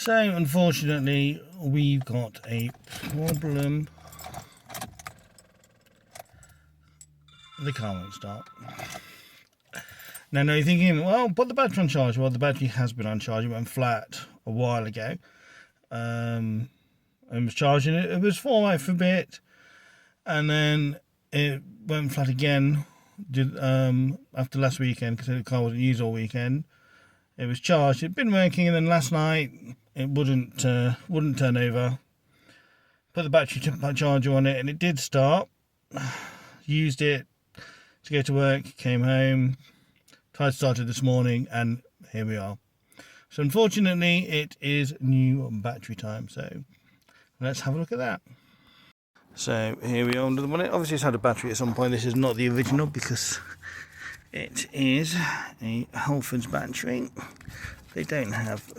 So unfortunately we've got a problem. The car won't start. Now you're thinking, well, put the battery on charge. Well, the battery has been on charge. It went flat a while ago. I was charging it. It was falling out for a bit, and then it went flat again. After last weekend, because the car wasn't used all weekend. It was charged. It'd been working, and then last night it wouldn't turn over. Put the battery charger on it, and it did start. Used it to go to work. Came home. Tried to start it this morning, and here we are. So unfortunately, it is new battery time. So let's have a look at that. So here we are under the bonnet. Obviously, it's had a battery at some point. This is not the original because it is a Halford's battery. They don't have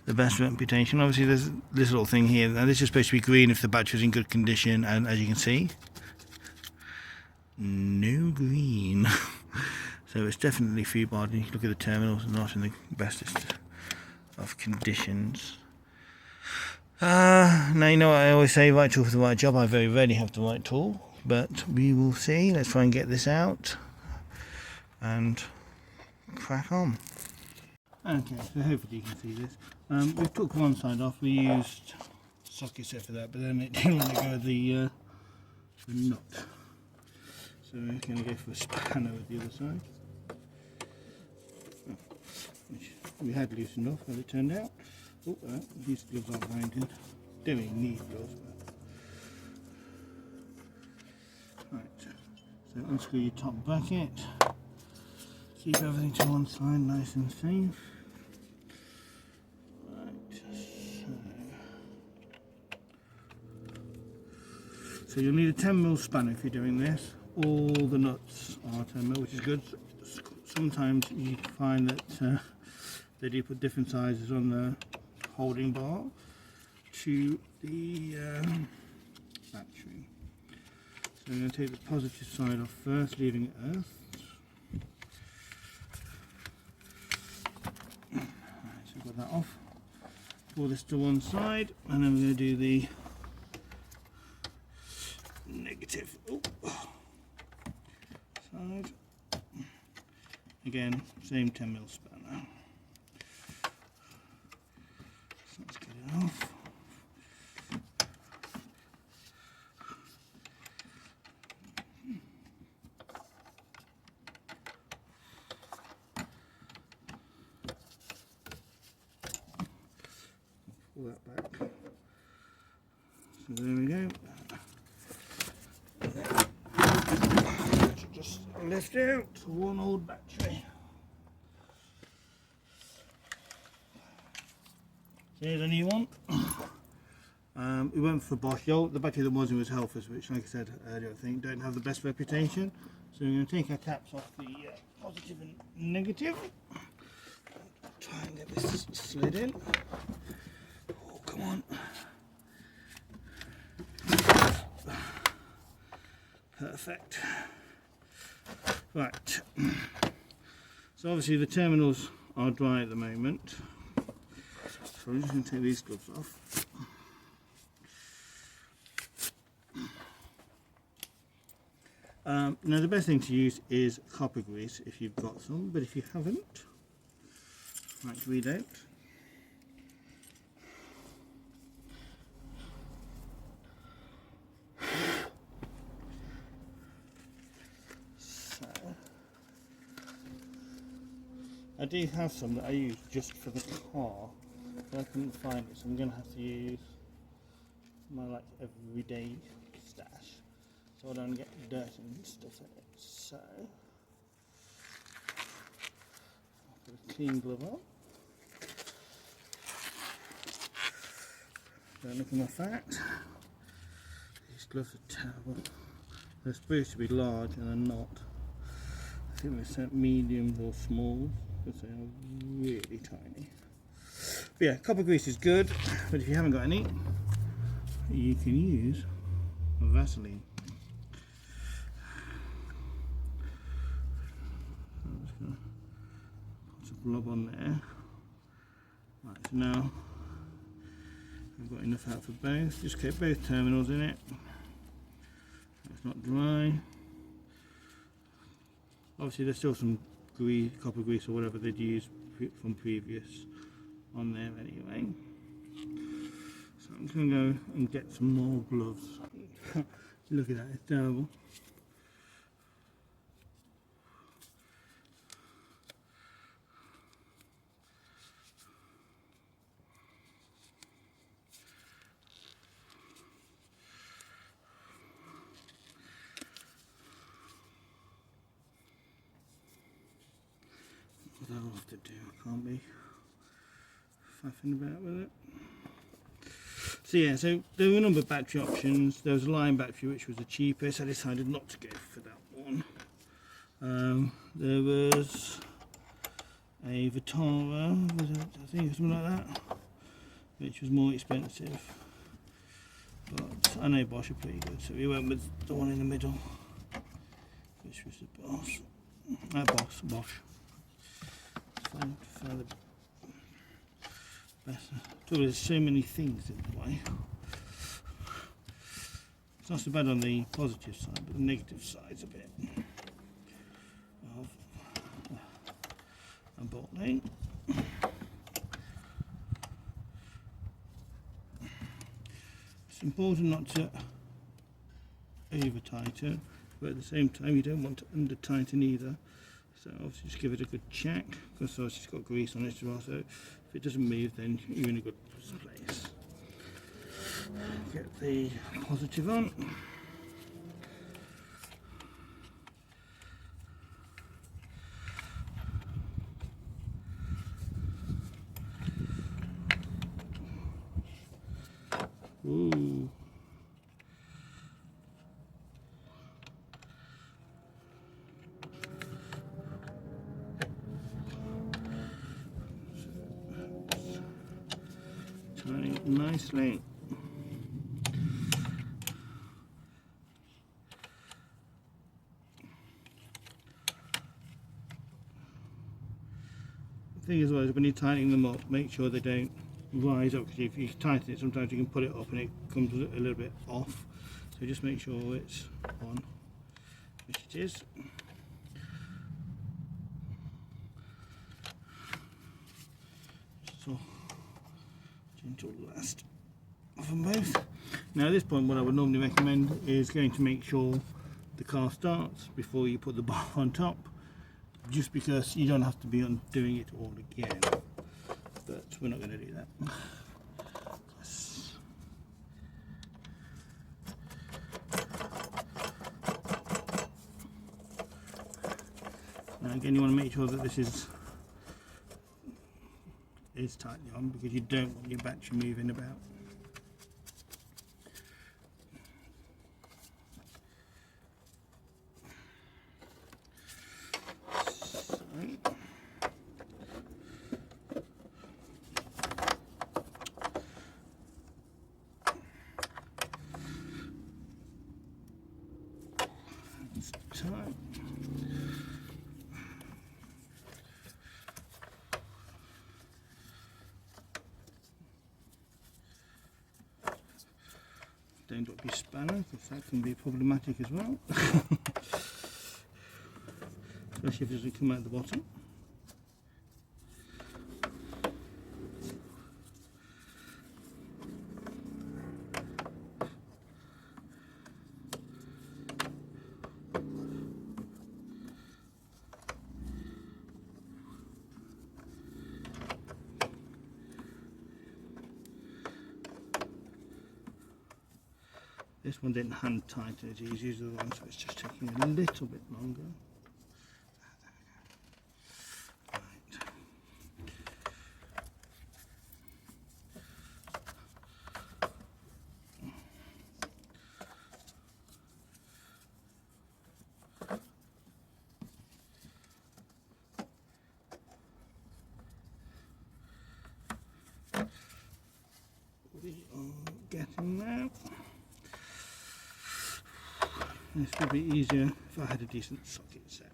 the best reputation. Obviously, there's this little thing here. Now, this is supposed to be green if the battery is in good condition, and as you can see, no green. So it's definitely fee-barred. You look at the terminals, not in the bestest of conditions. Now you know what I always say, right tool for the right job. I very rarely have the right tool, but we will see. Let's try and get this out and crack on. Okay, so hopefully you can see this. We took one side off. We used socket set for that, but then it didn't want to go with the nut. So we're going to go for a spanner with the other side, which we had loosened off as it turned out. Oh, these gloves aren't mounted. Don't really need gloves. Right, so unscrew your top bracket. Keep everything to one side, nice and safe. Right, so you'll need a 10mm spanner if you're doing this. All the nuts are 10mm, which is good. Sometimes you find that they do put different sizes on the holding bar to the battery. So I'm going to take the positive side off first, leaving it earth. Right, so we've got that off. Pull this to one side, and then we're going to do the negative side. Again, same 10mm spanner. So let's get it off. Pull that back. So there we go. Just lift out one old battery. Here's a new one. We went for Bosch. The battery that was in was Halford's, which, like I said earlier, I think don't have the best reputation. So we're going to take our caps off the positive and negative. Try and get this slid in. Oh, come on. Perfect. Right. So obviously the terminals are dry at the moment. So I'm just going to take these gloves off. Now the best thing to use is copper grease if you've got some, but if you haven't, like read out. So I do have some that I use just for the car, but I couldn't find it, so I'm going to have to use my everyday stash, so I don't get dirt and stuff in it. So I'll put a clean glove on. Don't look at my fat. These gloves are terrible. They're supposed to be large and they're not. I think they're sent mediums or smalls because they are really tiny. But yeah, copper grease is good, but if you haven't got any, you can use Vaseline. I'm just going to put a blob on there. Right, so now I've got enough out for both. Just keep both terminals in it. It's not dry. Obviously there's still some grease, copper grease or whatever they'd used from previous on there anyway. So I'm just going to go and get some more gloves. Look at that, it's terrible. What I'll have to do, I can't be faffing about with it. So yeah, so there were a number of battery options. There was a Lion battery which was the cheapest. I decided not to go for that one. There was a Vitara, was it, I think something like that, which was more expensive. But I know Bosch are pretty good, so we went with the one in the middle, which was the Bosch. Find the better. There's so many things in the way. It's not so bad on the positive side, but the negative side's a bit of a bottling. It's important not to over tighten, but at the same time you don't want to under tighten either. So obviously just give it a good check, because obviously it's got grease on it as well, so if it doesn't move then you're in a good place. Get the positive on. Ooh. Turning it nicely. The thing as well is when you're tightening them up, make sure they don't rise up, because if you tighten it sometimes you can put it up and it comes a little bit off, so just make sure it's on, which it is. So gentle last of them both. Now at this point what I would normally recommend is going to make sure the car starts before you put the bar on top, just because you don't have to be undoing it all again, but we're not going to do that. Now again, you want to make sure that this is tightly on, because you don't want your battery moving about. Tight. Don't drop your spanner, because that can be problematic as well. Especially if it doesn't come out the bottom. This one didn't hand tighten as easy as the other one, so it's just taking a little bit longer. Right. We are getting there. This would be easier if I had a decent socket set.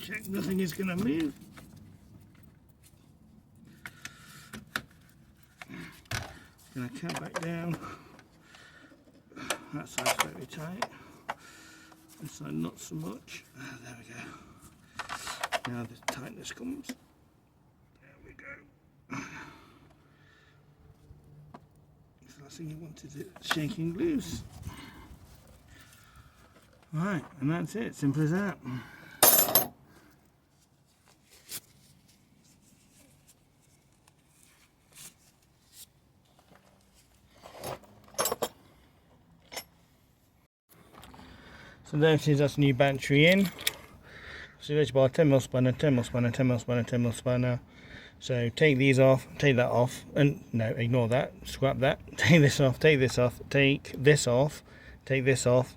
Check nothing is going to move. Going to count back down. That side's very tight. This side not so much. There we go. Now the tightness comes. There we go. The last thing you want is it shaking loose. Right, and that's it. Simple as that. So there it is, that's a new battery in. So there's about 10mm spanner, 10mm spanner, 10mm spanner, 10mm spanner. So take these off, take that off, and no, ignore that, scrap that. Take this off, take this off, take this off, take this off.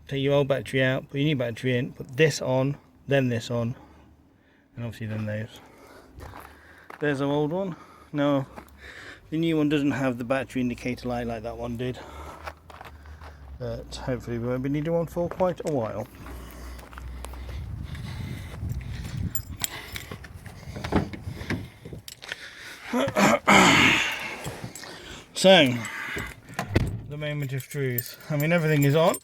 Take your old battery out, put your new battery in, put this on, then this on, and obviously then those. There's our old one. Now, the new one doesn't have the battery indicator light like that one did. But hopefully we won't be needing one for quite a while. So, the moment of truth. I mean, everything is on.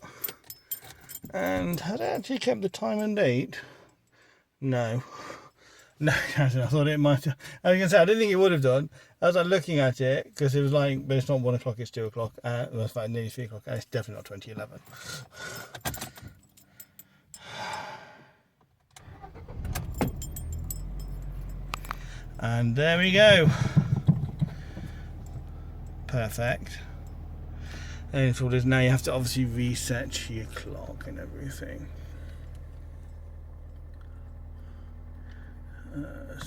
And had I actually kept the time and date? No. No, I thought it might have. I was going to say, I didn't think it would have done. I was like looking at it, because it was like, but it's not 1 o'clock, it's 2 o'clock. Well, it's like nearly 3 o'clock, and it's definitely not 2011. And there we go. Perfect. And it's all this. Now you have to obviously reset your clock and everything.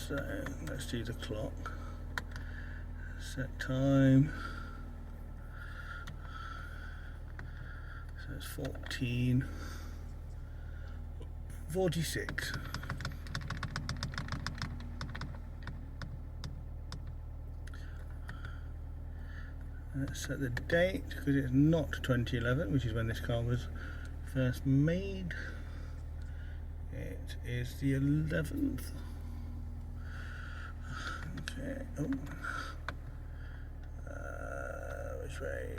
So let's do the clock. Set time. So it's 14:46. Let's set the date, because it's not 2011, which is when this car was first made. It is the 11th. Okay. Oh. Which way?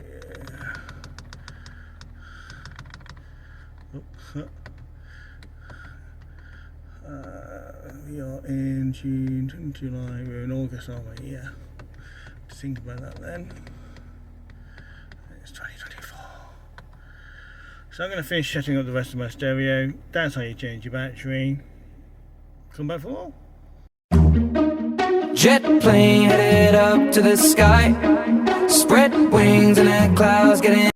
We are in June, July. We're in August, aren't we? Yeah. To think about that then. It's 2024. So I'm going to finish setting up the rest of my stereo. That's how you change your battery. Come back for more. Jet plane headed up to the sky, spread wings and the clouds getting